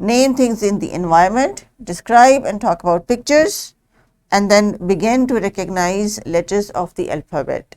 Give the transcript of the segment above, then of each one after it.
Name things in the environment, describe and talk about pictures, and then begin to recognize letters of the alphabet.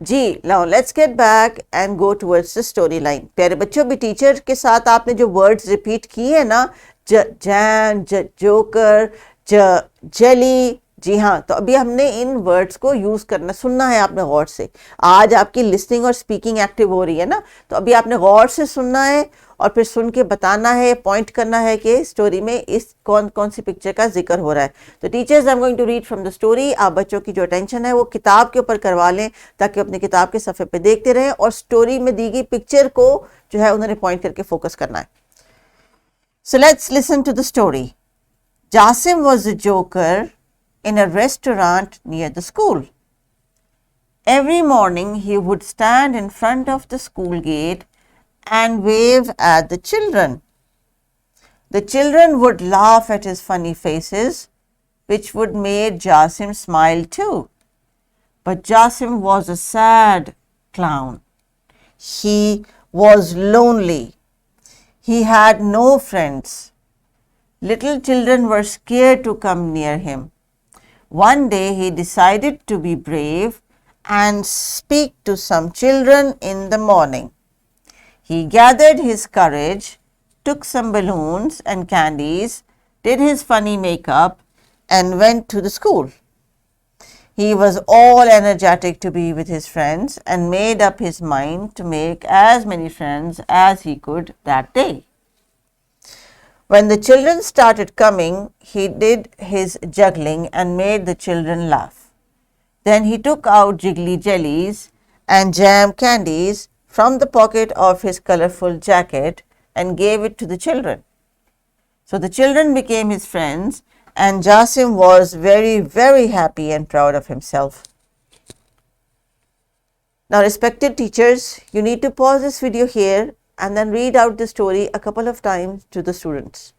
G now let's get back and go towards the story line. پیارے بچوں بھی teacher کے ساتھ آپ نے جو words repeat کیے ہیں نا, جیم, جوکر, جیلی, جی ہاں, تو ابھی ہم نے ان ورڈز کو یوز کرنا, سننا ہے آپ نے غور سے. آج آپ کی لسننگ اور اسپیکنگ ایکٹیو ہو رہی ہے نا, تو ابھی آپ نے غور سے سننا ہے اور پھر سن کے بتانا ہے, پوائنٹ کرنا ہے کہ اسٹوری میں اس کون سی پکچر کا ذکر ہو رہا ہے. تو teachers I am going to read from the story. آپ بچوں کی جو اٹینشن ہے وہ کتاب کے اوپر کروا لیں تاکہ اپنی کتاب کے صفحے پہ دیکھتے رہیں اور اسٹوری میں دی گئی پکچر کو جو ہے انہوں نے پوائنٹ کر کے فوکس کرنا ہے. So let's listen to the story. Jasim was a joker in a restaurant near the school. Every morning he would stand in front of the school gate and wave at the children. The children would laugh at his funny faces, which would make Jasim smile too. But Jasim was a sad clown. He was lonely. He had no friends. Little children were scared to come near him. One day he decided to be brave and speak to some children in the morning. He gathered his courage, took some balloons and candies, did his funny makeup, and went to the school. He was all energetic to be with his friends and made up his mind to make as many friends as he could that day. When the children started coming, he did his juggling and made the children laugh. Then he took out jiggly jellies and jam candies from the pocket of his colorful jacket and gave it to the children. So the children became his friends, and Jasim was very, very happy and proud of himself. Now, respected teachers, you need to pause this video here and then read out the story a couple of times to the students.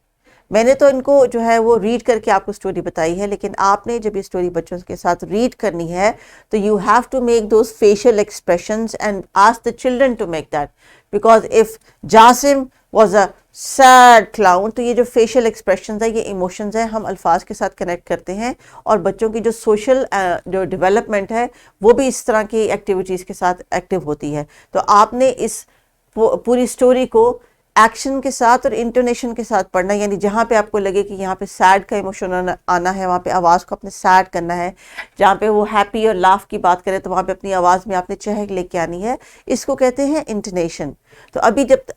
میں نے تو ان کو جو ہے وہ red کر کے آپ کو اسٹوری بتائی ہے, لیکن آپ نے جب یہ اسٹوری بچوں کے ساتھ ریڈ کرنی ہے تو you have to make those facial expressions and ask the children to make that, because of Jasim was a sad clown, تو یہ جو فیشیل ایکسپریشنز ہیں یہ ایموشنز ہیں, ہم الفاظ کے ساتھ کنیکٹ کرتے ہیں, اور بچوں کی جو سوشل جو ڈیولپمنٹ ہے وہ بھی اس طرح کی ایکٹیویٹیز کے ساتھ ایکٹیو ہوتی ہے. تو آپ نے اس پوری اسٹوری کو ایکشن کے ساتھ اور انٹونیشن کے ساتھ پڑھنا, یعنی جہاں پہ آپ کو لگے کہ یہاں پہ سیڈ کا ایموشن آنا ہے وہاں پہ آواز کو اپنے سیڈ کرنا ہے, جہاں پہ وہ ہیپی اور لاف کی بات کرے تو وہاں پہ اپنی آواز میں آپ نے چہک لے کے آنی ہے. اس کو کہتے ہیں انٹونیشن. تو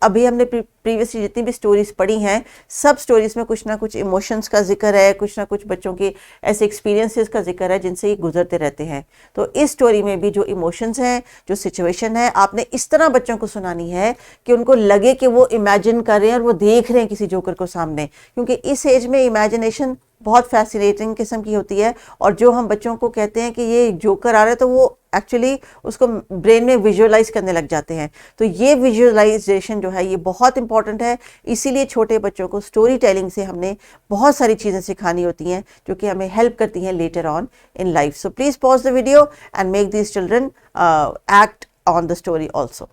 ابھی ہم نے پریویسلی جتنی بھی سٹوریز پڑھی ہیں, سب سٹوریز میں کچھ نہ کچھ ایموشنز کا ذکر ہے, کچھ نہ کچھ بچوں کے ایسے ایکسپیرینسز کا ذکر ہے جن سے یہ گزرتے رہتے ہیں. تو اس سٹوری میں بھی جو ایموشنز ہیں, جو سچویشن ہے, آپ نے اس طرح بچوں کو سنانی ہے کہ ان کو لگے کہ وہ امیجن کر رہے ہیں اور وہ دیکھ رہے ہیں کسی جوکر کو سامنے, کیونکہ اس ایج میں امیجنیشن بہت فیسینیٹنگ قسم کی ہوتی ہے. اور جو ہم بچوں کو کہتے ہیں کہ یہ جوکر آ رہا ہے تو وہ ایکچولی اس کو برین میں ویژولائز کرنے لگ جاتے ہیں. تو یہ ویژولائزیشن جو ہے یہ بہت امپورٹنٹ ہے. اسی لیے چھوٹے بچوں کو سٹوری ٹیلنگ سے ہم نے بہت ساری چیزیں سکھانی ہوتی ہیں جو کہ ہمیں ہیلپ کرتی ہیں later on in life. So please pause the video and make these children act on the story also.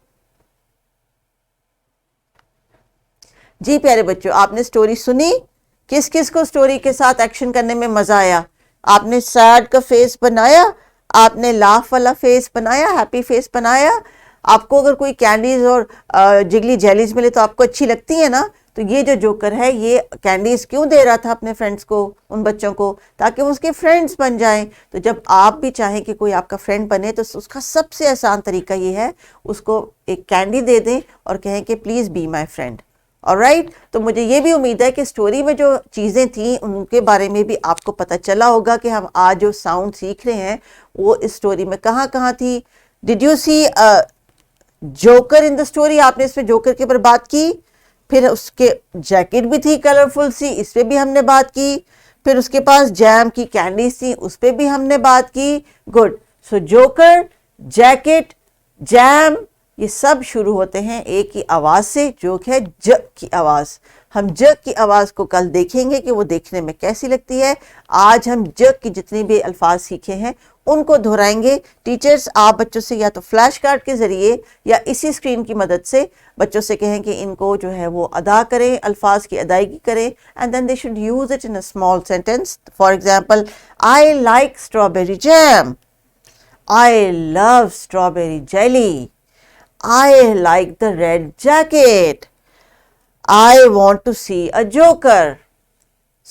جی پیارے بچوں, آپ نے سٹوری سنی, کس کس کو سٹوری کے ساتھ ایکشن کرنے میں مزہ آیا؟ آپ نے سیڈ کا فیس بنایا, آپ نے لاف والا فیس بنایا, ہیپی فیس بنایا. آپ کو اگر کوئی کینڈیز اور جگلی جیلیز ملے تو آپ کو اچھی لگتی ہیں نا. تو یہ جو جوکر ہے یہ کینڈیز کیوں دے رہا تھا اپنے فرینڈس کو, ان بچوں کو, تاکہ وہ اس کے فرینڈس بن جائیں. تو جب آپ بھی چاہیں کہ کوئی آپ کا فرینڈ بنے تو اس کا سب سے آسان طریقہ یہ ہے, اس کو ایک کینڈی دے دیں اور کہیں کہ please be my friend. alright, تو مجھے یہ بھی امید ہے کہ سٹوری میں جو چیزیں تھیں ان کے بارے میں بھی آپ کو پتہ چلا ہوگا کہ ہم آج جو ساؤنڈ سیکھ رہے ہیں وہ اس سٹوری میں کہاں کہاں تھی. Did you see joker in the story? آپ نے اس میں جوکر کے اوپر بات کی. پھر اس کے جیکٹ بھی تھی کلرفل سی, اس پہ بھی ہم نے بات کی. پھر اس کے پاس جیم کی کینڈیز تھی, اس پہ بھی ہم نے بات کی. گڈ. سو جوکر, جیکٹ, جیم, یہ سب شروع ہوتے ہیں ایک ہی آواز سے جو کہ ہے ج کی آواز. ہم ج کی آواز کو کل دیکھیں گے کہ وہ دیکھنے میں کیسی لگتی ہے. آج ہم ج کی جتنی بھی الفاظ سیکھے ہیں ان کو دہرائیں گے. ٹیچرز آپ بچوں سے یا تو فلیش کارڈ کے ذریعے یا اسی اسکرین کی مدد سے بچوں سے کہیں کہ ان کو جو ہے وہ ادا کریں, الفاظ کی ادائیگی کریں, and then they should use it in a small sentence. For example, I like strawberry jam. I love strawberry jelly. I like the red jacket. I want to see a joker.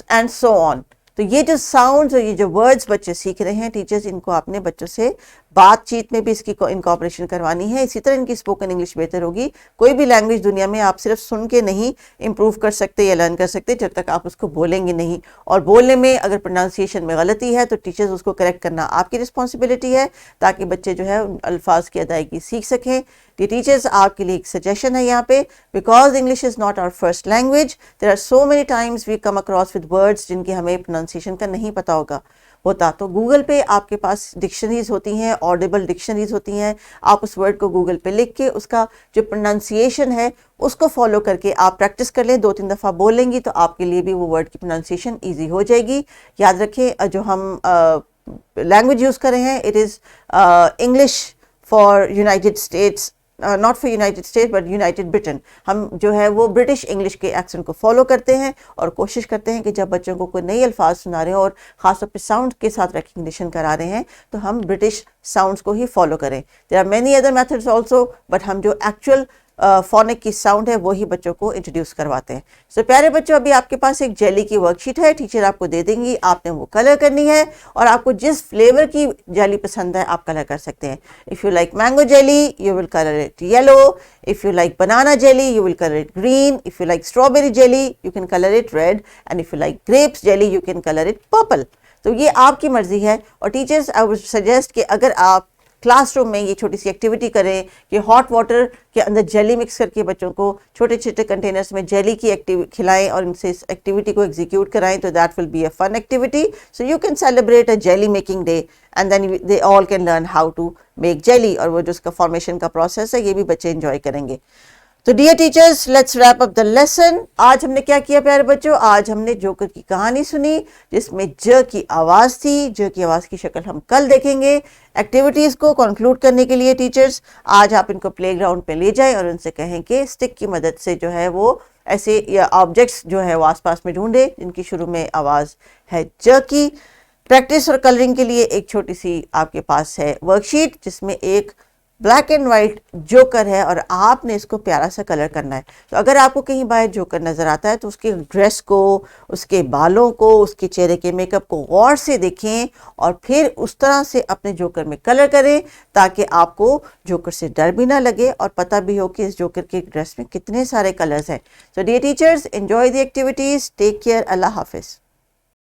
And so on. تو یہ جو sounds اور یہ جو words بچے سیکھ رہے ہیں ٹیچرز، ان کو اپنے بچوں سے بات چیت میں بھی اس کی انکارپوریشن کروانی ہے. اسی طرح ان کی اسپوکن انگلش بہتر ہوگی. کوئی بھی لینگویج دنیا میں آپ صرف سن کے نہیں امپروو کر سکتے یا لرن کر سکتے جب تک آپ اس کو بولیں گے نہیں. اور بولنے میں اگر پروننسیشن میں غلطی ہے تو ٹیچرز اس کو کریکٹ کرنا آپ کی رسپانسبلٹی ہے، تاکہ بچے جو ہے ان الفاظ کی ادائیگی سیکھ سکیں. ٹیچرز آپ کے لیے ایک سجیشن ہے یہاں پہ، because English is not our first language, there are so many times we come across with words جن کی ہمیں پروننسیشن کا نہیں پتا ہوتا. تو گوگل پہ آپ کے پاس ڈکشنریز ہوتی ہیں، آڈیبل ڈکشنریز ہوتی ہیں. آپ اس ورڈ کو گوگل پہ لکھ کے اس کا جو پروننسیشن ہے اس کو فالو کر کے آپ پریکٹس کر لیں. 2-3 دفعہ بولیں گی تو آپ کے لیے بھی وہ ورڈ کی پروننسیشن ایزی ہو جائے گی. یاد رکھیں جو ہم لینگویج یوز کر رہے ہیں it is English for United States, not for United States but United Britain. ہم جو ہے وہ برٹش انگلش کے ایکسنٹ کو فالو کرتے ہیں اور کوشش کرتے ہیں کہ جب بچوں کو کوئی نئی الفاظ سنا رہے ہیں اور خاص طور پہ ساؤنڈ کے ساتھ ریکگنیشن کرا رہے ہیں تو ہم برٹش ساؤنڈس کو ہی فالو کریں. There are many other methods also, but ہم جو ایکچوئل فونک کی ساؤنڈ ہے وہی بچوں کو انٹروڈیوس کرواتے ہیں. سو پیارے بچوں، ابھی آپ کے پاس ایک جیلی کی ورک شیٹ ہے، ٹیچر آپ کو دے دیں گی، آپ نے وہ کلر کرنی ہے اور آپ کو جس فلیور کی جیلی پسند ہے آپ کلر کر سکتے ہیں. If you like mango jelly you will colour it yellow. If you like banana jelly you will colour it green. If you like strawberry jelly you can colour it red. And if you like grapes jelly you can colour it purple. تو یہ آپ کی مرضی ہے. اور teachers I would suggest کہ اگر آپ کلاس روم میں یہ چھوٹی سی ایکٹیویٹی کریں کہ ہاٹ واٹر کے اندر جیلی مکس کر کے بچوں کو چھوٹے چھوٹے کنٹینرز میں جیلی کی کھلائیں اور ان سے اس ایکٹیویٹی کو ایگزیکیوٹ کرائیں تو that will be a fun activity. So you can celebrate a jelly making day and then they all can learn how to make jelly. اور وہ جو اس کا فارمیشن کا پروسیس ہے یہ بھی بچے انجوائے کریں گے. تو dear teachers let's wrap up the lesson. آج ہم نے کیا کیا پیارے بچوں؟ آج ہم نے جوکر کی کہانی سنی جس میں ج کی آواز تھی. ج کی آواز کی شکل ہم کل دیکھیں گے. ایکٹیویٹیز کو کنکلوڈ کرنے کے لیے ٹیچرز آج آپ ان کو پلے گراؤنڈ پہ لے جائیں اور ان سے کہیں کہ اسٹک کی مدد سے جو ہے وہ ایسے یا آبجیکٹس جو ہے وہ آس پاس میں ڈھونڈے جن کی شروع میں آواز ہے ج کی. پریکٹس اور کلرنگ کے لیے ایک چھوٹی سی آپ کے پاس ہے ورک شیٹ جس میں ایک بلیک اینڈ وائٹ جوکر ہے اور آپ نے اس کو پیارا سا کلر کرنا ہے. تو اگر آپ کو کہیں باہر جوکر نظر آتا ہے تو اس کے ڈریس کو، اس کے بالوں کو، اس کے چہرے کے میک اپ کو غور سے دیکھیں اور پھر اس طرح سے اپنے جوکر میں کلر کریں تاکہ آپ کو جوکر سے ڈر بھی نہ لگے اور پتہ بھی ہو کہ اس جوکر کے ڈریس میں کتنے سارے کلرز ہیں. So dear teachers enjoy the activities. Take care. اللہ حافظ.